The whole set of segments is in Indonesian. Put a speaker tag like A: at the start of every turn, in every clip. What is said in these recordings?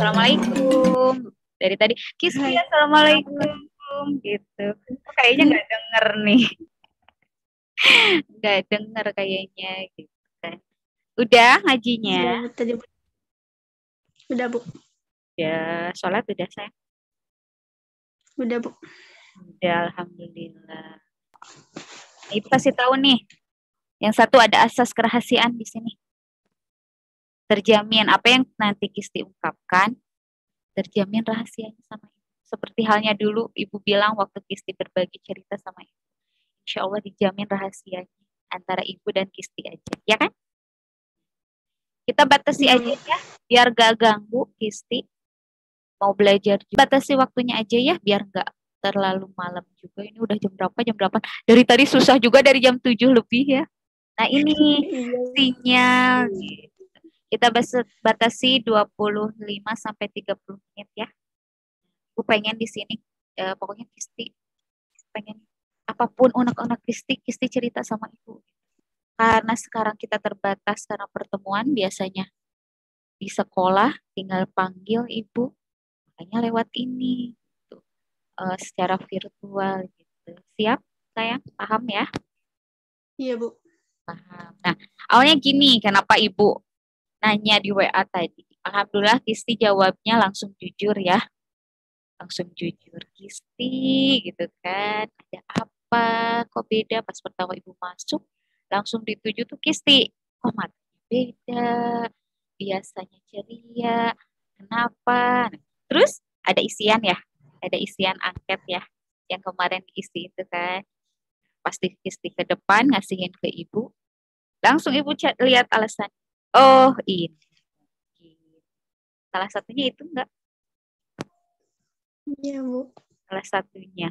A: Assalamualaikum. Dari tadi, Kisti, Assalamualaikum. Gitu. Kayaknya nggak denger nih. Nggak denger kayaknya. Gitu kan. Udah ngajinya?
B: Udah, Bu.
A: Udah, sholat udah, sayang?
B: Udah, Bu.
A: Udah, alhamdulillah. Ibu kasih tahu nih. Yang satu ada asas kerahasiaan di sini. Terjamin apa yang nanti Kisti ungkapkan, terjamin rahasianya sama ibu. Seperti halnya dulu ibu bilang waktu Kisti berbagi cerita sama ibu. Insya Allah dijamin rahasianya antara ibu dan Kisti aja. Ya kan? Kita batasi aja ya, biar gak ganggu Kisti. Mau belajar juga. Batasi waktunya aja ya, biar gak terlalu malam juga. Ini udah jam berapa? Jam 8. Dari tadi susah juga dari jam 7 lebih ya. Nah ini sinyal. Kita batasi 25 sampai 30 menit ya. Aku pengen di sini pokoknya Kisti pengen apapun unek-unek Kisti cerita sama ibu. Karena sekarang kita terbatas karena pertemuan biasanya di sekolah tinggal panggil ibu, makanya lewat ini gitu. Secara virtual gitu. Siap sayang? Paham ya?
B: Iya, Bu.
A: Paham. Nah, awalnya gini, kenapa ibu nanya di WA tadi? Alhamdulillah Kisti jawabnya langsung jujur ya. Langsung jujur, Kisti gitu kan. Ada apa? Kok beda? Pas pertama ibu masuk, langsung dituju tuh Kisti. Kok matanya beda? Biasanya ceria. Kenapa? Nah, terus ada isian ya? Ada isian angket ya? Yang kemarin diisi itu kan. Pasti Kisti ke depan ngasihin ke ibu. Langsung ibu lihat alasan. Oh ini. Salah satunya itu enggak?
B: Iya, Bu.
A: Salah satunya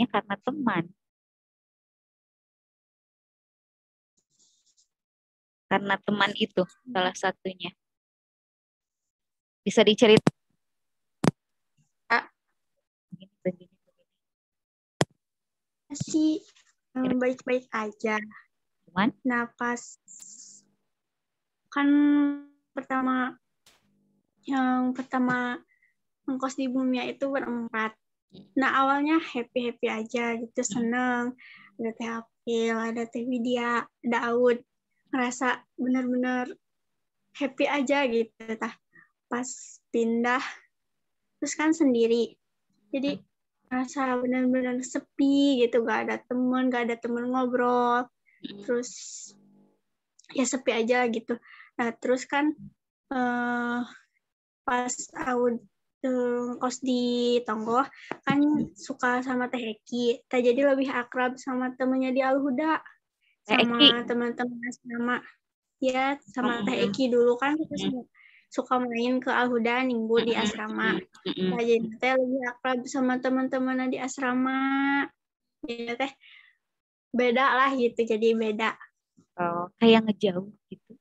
A: karena teman. Karena teman itu salah satunya. Bisa diceritakan? Begini.
B: Sih baik-baik aja.
A: Cuman?
B: Nah, pas kan yang pertama ngkos di Bumia itu berempat. Nah, awalnya happy aja gitu, seneng. Ada Teh April, ada Teh Widya, ada Aud. Ngerasa bener-bener happy aja gitu. Pas pindah, terus kan sendiri. Jadi ngerasa bener-bener sepi gitu, gak ada temen ngobrol. Terus ya sepi aja gitu. Nah, terus kan pas Aud kos di Tonggo kan suka sama Teh Eki. Jadi lebih akrab sama temennya di Al-Huda, sama teman-teman asrama. Ya, sama Teh Eki dulu kan kita suka main ke Al-Huda minggu di asrama. Nah, jadi Teh lebih akrab sama teman-teman di asrama. Jadi Teh beda lah gitu, jadi beda.
A: Oh, kayak ngejauh gitu.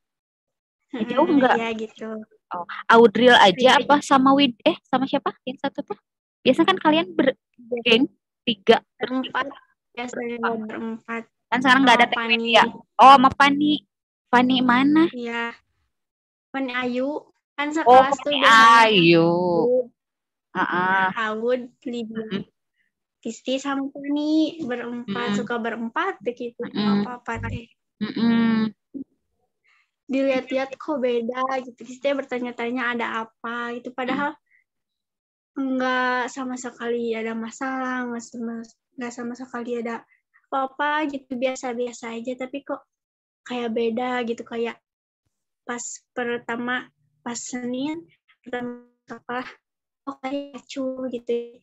A: Ngejauh enggak?
B: Iya gitu.
A: Oh, Audril aja apa sama sama siapa? Yang satu tuh? Biasa kan kalian bergeng 3
B: berempat. Biasanya berempat.
A: Kan sekarang nggak ada Teh Widya. Oh, sama Pani. Pani mana?
B: Iya. Pani Ayu. Kan sekelas tuh biasanya.
A: Ayu.
B: Aud, Lydia, Kisti sama Pani berempat, suka berempat begitu, apa-apa deh. Dilihat-lihat kok beda gitu. Kisti bertanya-tanya ada apa gitu, padahal nggak sama sekali ada masalah, nggak sama sekali ada apa-apa gitu, biasa-biasa aja, tapi kok kayak beda gitu, kayak pas Senin pertama sekolah kayak acuh gitu,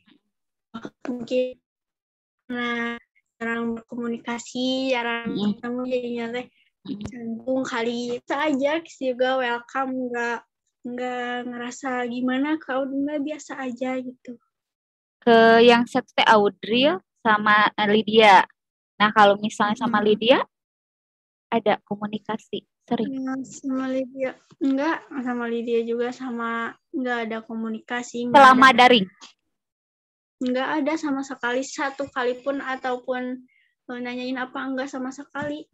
B: mungkin jarang berkomunikasi, jarang ketemu, jadinya teh canggung kali itu aja. Juga welcome, nggak ngerasa gimana, kalau nggak biasa aja gitu.
A: Ke yang satu teh Audril sama Lydia. Nah, kalau misalnya sama Lydia ada komunikasi sering?
B: Sama Lydia enggak, sama Lydia juga sama nggak ada komunikasi.
A: Selama daring?
B: Nggak ada sama sekali, satu kali pun ataupun nanyain apa, enggak sama sekali.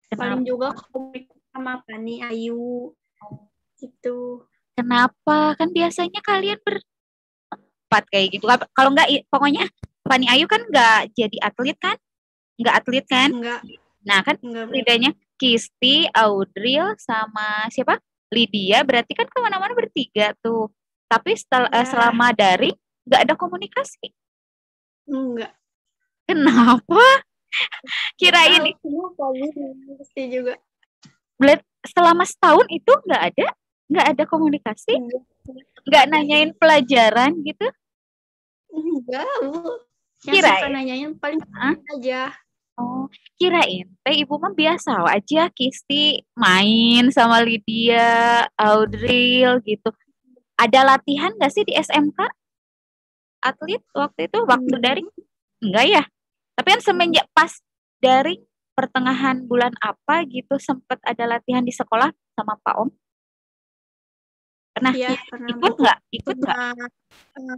B: Kenapa? Paling juga komunikasi sama Pani Ayu gitu.
A: Kenapa? Kan biasanya kalian berempat kayak gitu. Kalau enggak, pokoknya Fani Ayu kan enggak jadi atlet kan? Enggak atlet kan?
B: Enggak,
A: Nah kan
B: enggak berarti.
A: bedanya Kisti, Audril, sama siapa? Lydia. Berarti kan kemana-mana bertiga tuh. Tapi
B: Ya,
A: selama daring nggak ada komunikasi.
B: enggak.
A: Kenapa?
B: Enggak tahu
A: Kirain
B: kenapa gitu. Pasti juga.
A: selama setahun itu nggak ada komunikasi,
B: Enggak.
A: nggak nanyain pelajaran gitu.
B: Enggak, Bu. Yang suka
A: Kirain,
B: nanyain paling
A: ah,
B: aja.
A: oh, kirain teh ibu mah biasa aja Kisti main sama Lydia, Audril gitu. Ada latihan nggak sih di SMK atlet waktu itu waktu daring? Enggak ya. Tapi kan semenjak pas daring pertengahan bulan apa gitu sempat ada latihan di sekolah sama Pak Om. Pernah
B: Iya, pernah, Bu.
A: ikut nggak? Ikut nggak?
B: Pernah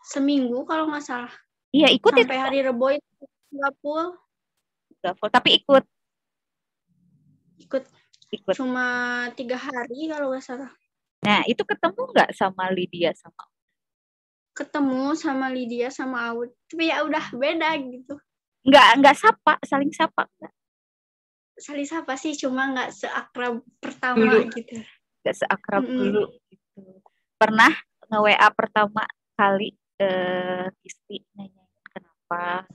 B: seminggu kalau nggak salah.
A: Iya ikut itu
B: Sampai hari Rebo itu nggak full.
A: nggak full, tapi ikut.
B: Ikut
A: Ikut.
B: cuma 3 hari kalau nggak salah.
A: Nah itu ketemu nggak sama Lydia sama?
B: Ketemu sama Lydia sama Aud. Tapi ya udah beda gitu.
A: Nggak sapa, saling sapa nggak?
B: Saling sapa sih, cuma nggak seakrab pertama
A: Dulu
B: gitu.
A: nggak seakrab dulu gitu. Pernah nge-WA pertama kali Kisti nanyain kenapa,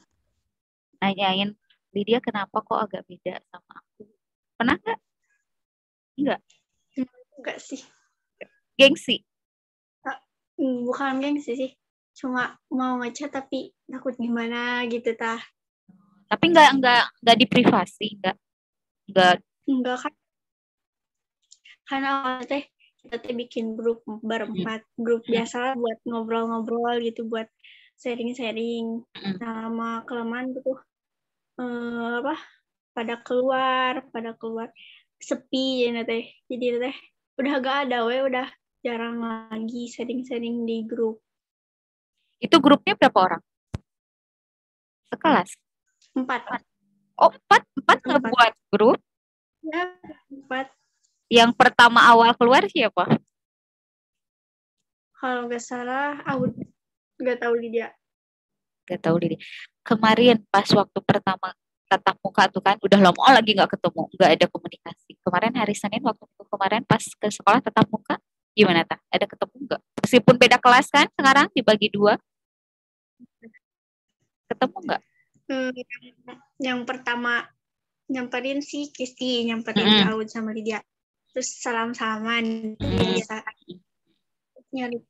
A: nanyain Lydia kenapa kok agak beda sama aku. Pernah nggak? Nggak.
B: Enggak sih.
A: Gengsi.
B: Bukan gengsi sih. Cuma mau ngechat tapi takut gimana gitu tah.
A: Tapi nggak di privasi, nggak.
B: Enggak kan. Karena awalnya teh kita teh bikin grup berempat. Grup biasa buat ngobrol-ngobrol gitu, buat sharing-sharing. Nah, lama kelamaan gitu apa pada keluar sepi ya teh. Jadi teh udah gak ada udah jarang lagi sharing-sharing di grup.
A: Itu grupnya berapa orang? Sekelas?
B: 4.
A: Oh, empat ngebuat grup.
B: Ya, 4.
A: Yang pertama awal keluar siapa?
B: Kalau nggak salah, aku nggak tahu dia.
A: Gak tahu diri. Kemarin pas waktu pertama tatap muka tuh kan, udah lama lagi nggak ketemu, nggak ada komunikasi. Kemarin hari Senin waktu kemarin pas ke sekolah tatap muka, gimana tak? Ada ketemu nggak? Meskipun beda kelas kan, sekarang dibagi 2, ketemu nggak?
B: Yang pertama nyamperin si Kisti, nyamperin Aud sama Lydia. Terus salam-salaman biasa. Nyari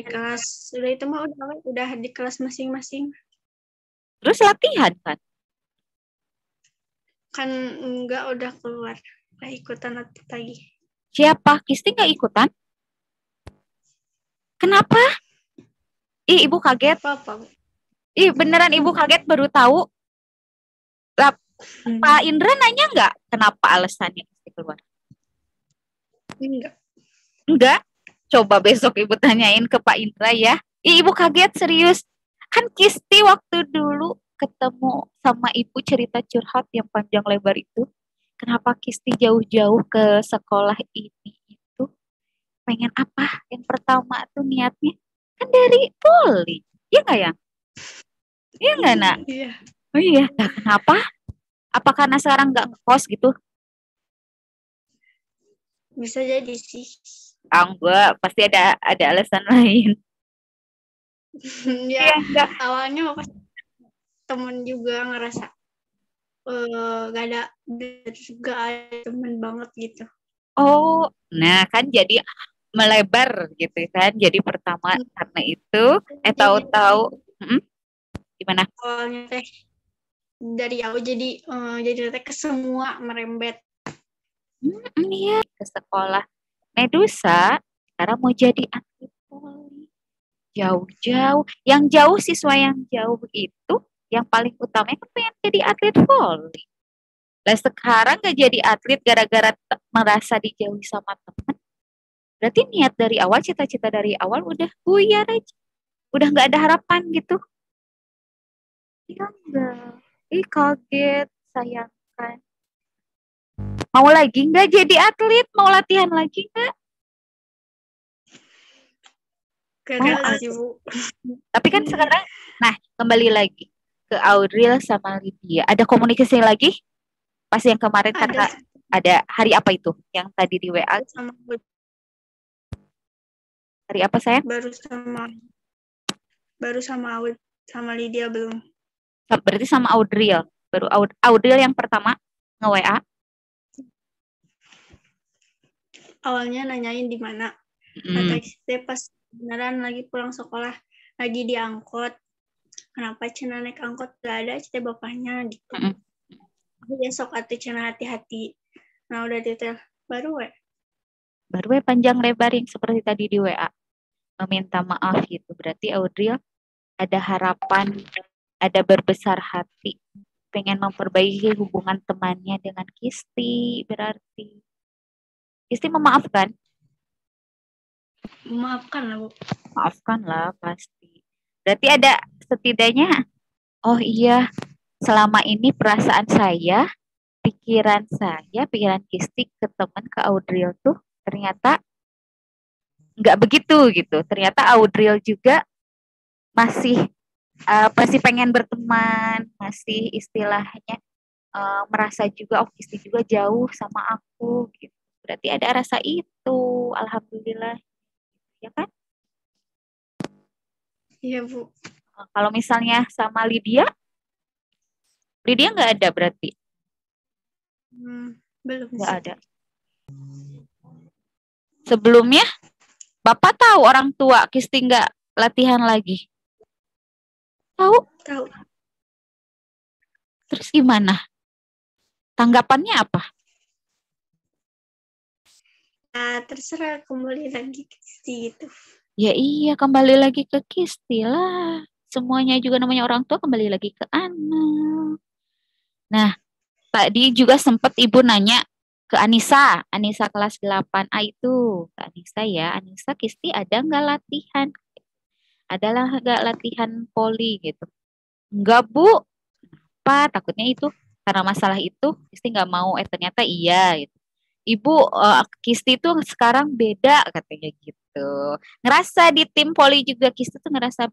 B: kelas. Udah itu mah udah di kelas masing-masing.
A: Terus latihan kan?
B: Kan enggak, udah keluar. Nggak ikutan lagi.
A: Siapa? Kisti nggak ikutan? Kenapa? Ih, ibu kaget.
B: Apa?
A: Ih, beneran ibu kaget baru tahu. Pak Indra nanya nggak kenapa alasannya Kisti keluar?
B: Enggak.
A: Enggak. Coba besok ibu tanyain ke Pak Indra ya. Ih, ibu kaget serius. Kan Kisti waktu dulu ketemu sama ibu cerita curhat yang panjang lebar itu. Kenapa Kisti jauh-jauh ke sekolah ini itu? Pengen apa? Yang pertama tuh niatnya kan dari poli. Iya nggak ya? Iya nggak nak?
B: Iya.
A: Oh iya. Nah, kenapa? Apa karena sekarang nggak ngekos gitu?
B: Bisa jadi sih.
A: Enggak, pasti ada alasan lain.
B: Ya,
A: Enggak.
B: awalnya pas temen juga ngerasa gak ada temen banget gitu.
A: Oh, nah kan jadi melebar gitu kan. Jadi pertama karena itu, tahu-tahu gimana?
B: Awalnya teh dari aku jadi teh ke semua merembet.
A: Iya, ke sekolah Medusa, sekarang mau jadi atlet voli. Jauh-jauh, yang jauh siswa yang jauh itu, yang paling utama kan pengen jadi atlet voli. Lah sekarang gak jadi atlet gara-gara merasa dijauhi sama teman. Berarti niat dari awal, cita-cita dari awal udah buyar aja. Udah gak ada harapan gitu. Iya enggak. Ih kaget, sayangkan. Mau lagi nggak jadi atlet? Mau latihan lagi nggak?
B: Gagal sih, Bu.
A: Tapi kan sekarang, nah kembali lagi ke Audril sama Lydia. Ada komunikasi lagi? Pas yang kemarin kata ada hari apa itu? Yang tadi di WA? Hari apa sayang?
B: Baru sama Aud sama Lydia belum.
A: Berarti sama Audril. Baru Audril yang pertama nge-WA.
B: Awalnya nanyain di mana. Kata istri pas beneran lagi pulang sekolah, lagi di angkot. Kenapa Cina naik angkot gak ada cita bapaknya gitu. Besok atuh Cina hati-hati. Nah udah detail baru
A: panjang lebar yang seperti tadi di WA. Meminta maaf gitu. Berarti Audril ada harapan, ada berbesar hati, pengen memperbaiki hubungan temannya dengan Kisti. Berarti Kisti memaafkan?
B: Memaafkan lah, Bu.
A: Maafkan lah, pasti. Berarti ada setidaknya, oh iya, selama ini perasaan saya, pikiran Kisti ke teman, ke Audril tuh ternyata nggak begitu gitu. Ternyata Audril juga masih pengen berteman, masih istilahnya merasa juga, oh Kisti juga jauh sama aku gitu. Berarti ada rasa itu, alhamdulillah, ya kan?
B: Iya, Bu.
A: Kalau misalnya sama Lydia nggak ada berarti?
B: Belum.
A: Nggak ada. Sebelumnya, Bapak tahu orang tua Kisti nggak latihan lagi? Tahu?
B: Tahu.
A: Terus gimana? Tanggapannya apa?
B: Terserah, kembali lagi ke Kisti gitu.
A: Ya iya, kembali lagi ke Kisti lah. Semuanya juga namanya orang tua, kembali lagi ke anak. Nah, tadi juga sempat Ibu nanya ke Anissa kelas 8A itu. Ke Anissa ya, Anissa Kisti ada nggak latihan? Adalah nggak latihan poli gitu? Enggak, Bu. Kenapa? Takutnya itu karena masalah itu Kisti nggak mau. Ternyata iya gitu. Ibu, Kisti tuh sekarang beda katanya gitu. Ngerasa di tim poli juga Kisti tuh ngerasa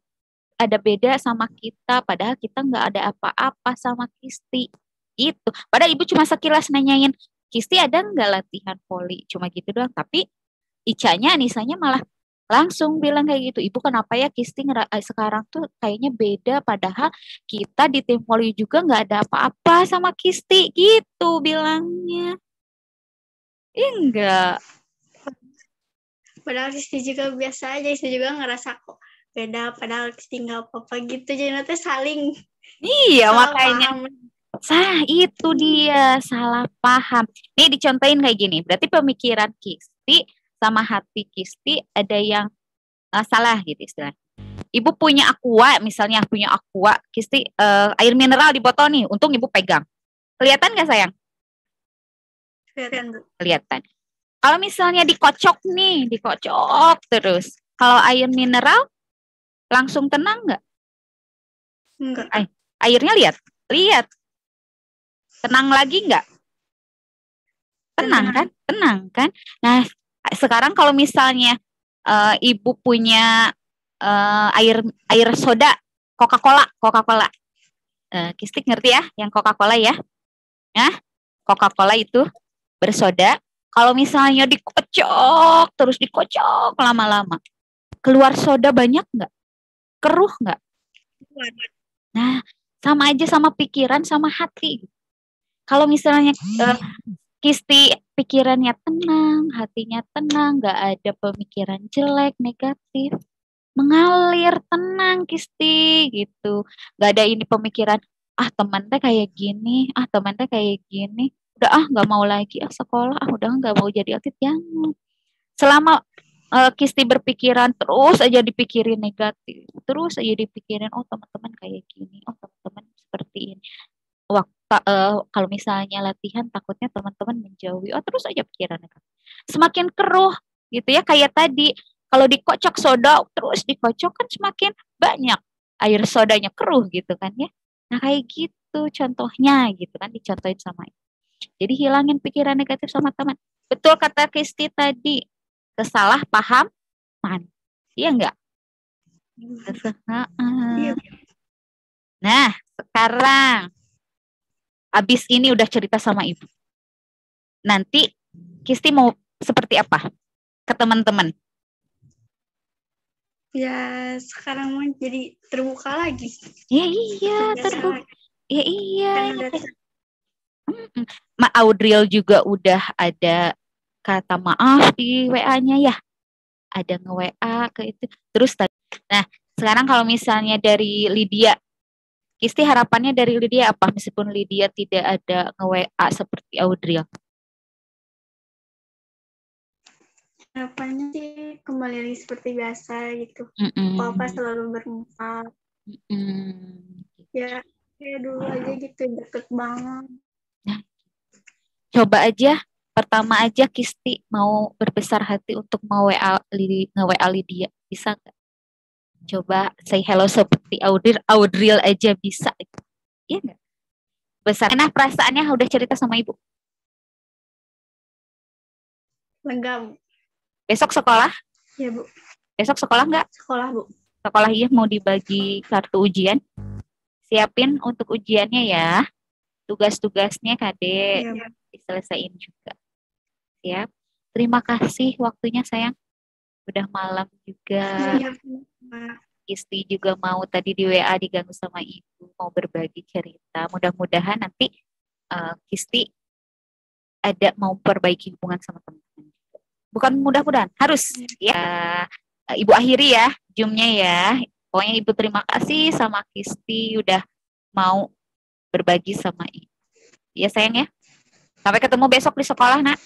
A: ada beda sama kita, padahal kita nggak ada apa-apa sama Kisti. Itu. Padahal Ibu cuma sekilas nanyain, Kisti ada nggak latihan poli? Cuma gitu doang. Tapi Icanya, Anisanya malah langsung bilang kayak gitu. Ibu kenapa ya Kisti sekarang tuh kayaknya beda, padahal kita di tim poli juga nggak ada apa-apa sama Kisti gitu bilangnya. Enggak.
B: Padahal Kisti juga biasa aja, Kisti juga ngerasa kok beda, padahal Kisti nggak apa-apa gitu. Jadi nanti saling.
A: Iya, makanya. Itu dia, salah paham. Nih dicontohin kayak gini, berarti pemikiran Kisti sama hati Kisti ada yang salah gitu istilahnya. Ibu punya aqua, misalnya punya aqua, Kisti air mineral di botol nih, untung Ibu pegang. Kelihatan nggak sayang?
B: Kelihatan, Bu.
A: Kelihatan. Kalau misalnya dikocok nih, dikocok terus. Kalau air mineral langsung tenang nggak?
B: Enggak.
A: Airnya lihat. Tenang lagi nggak? Tenang kan? Nah, sekarang kalau misalnya Ibu punya air soda, Coca-Cola. Kisti ngerti ya, yang Coca-Cola ya? Nah, Coca-Cola itu bersoda. Kalau misalnya terus dikocok lama-lama, keluar soda banyak nggak? Keruh nggak? Nah, sama aja sama pikiran sama hati. Kalau misalnya Kisti pikirannya tenang, hatinya tenang, nggak ada pemikiran jelek, negatif, mengalir tenang Kisti gitu. Nggak ada ini pemikiran, teman teh kayak gini, teman teh kayak gini. Udah nggak mau lagi sekolah, udah nggak mau jadi atlet, jangan. Selama Kisti berpikiran terus aja dipikirin negatif, terus aja dipikirin teman-teman kayak gini, teman-teman seperti ini. Kalau misalnya latihan takutnya teman-teman menjauhi, terus aja pikirannya semakin keruh gitu ya, kayak tadi kalau dikocok soda terus dikocok kan semakin banyak air sodanya, keruh gitu kan ya. Nah kayak gitu contohnya gitu kan, dicontohin sama Jadi hilangin pikiran negatif sama teman. Betul kata Kristi tadi, kesalahpahaman. Iya enggak?
B: Iya.
A: Nah, sekarang abis ini udah cerita sama ibu. Nanti Kristi mau seperti apa ke teman-teman?
B: Ya sekarang mau jadi terbuka lagi.
A: Ya iya, terbuka. Ya iya. Ma Audriel juga udah ada kata maaf di WA-nya ya. Ada nge-WA ke itu. Terus tadi. Nah, sekarang kalau misalnya dari Lydia, Kisti harapannya dari Lydia apa? Meskipun Lydia tidak ada nge-WA seperti Audriel.
B: Harapannya sih kembali lagi seperti biasa gitu. Apa selalu bermanfaat. Ya kayak dulu aja gitu, deket banget.
A: Nah, coba aja, pertama aja Kisti mau berbesar hati untuk nge-WA Lydia. Bisa nggak? Coba say hello seperti Audriel aja bisa. Iya nggak? Besar. Nah, perasaannya udah cerita sama ibu.
B: Lega, Bu.
A: Besok sekolah?
B: Iya, Bu.
A: Besok sekolah nggak?
B: Sekolah, Bu.
A: Sekolah iya, mau dibagi kartu ujian. Siapin untuk ujiannya ya. Tugas-tugasnya Kade
B: Iya,
A: diselesain juga. Siap. Terima kasih waktunya sayang. Udah malam juga.
B: Iya,
A: Isti juga mau tadi di WA diganggu sama ibu, mau berbagi cerita. Mudah-mudahan nanti Kisti ada mau perbaiki hubungan sama teman-teman. Bukan mudah-mudahan, harus ya. Ibu akhiri ya Zoom-nya ya. Pokoknya Ibu terima kasih sama Kisti udah mau berbagi sama ibu. Ya sayang ya. Sampai ketemu besok di sekolah, Nak.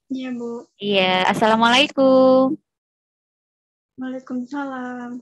B: Iya, Bu.
A: Iya, assalamualaikum.
B: Waalaikumsalam.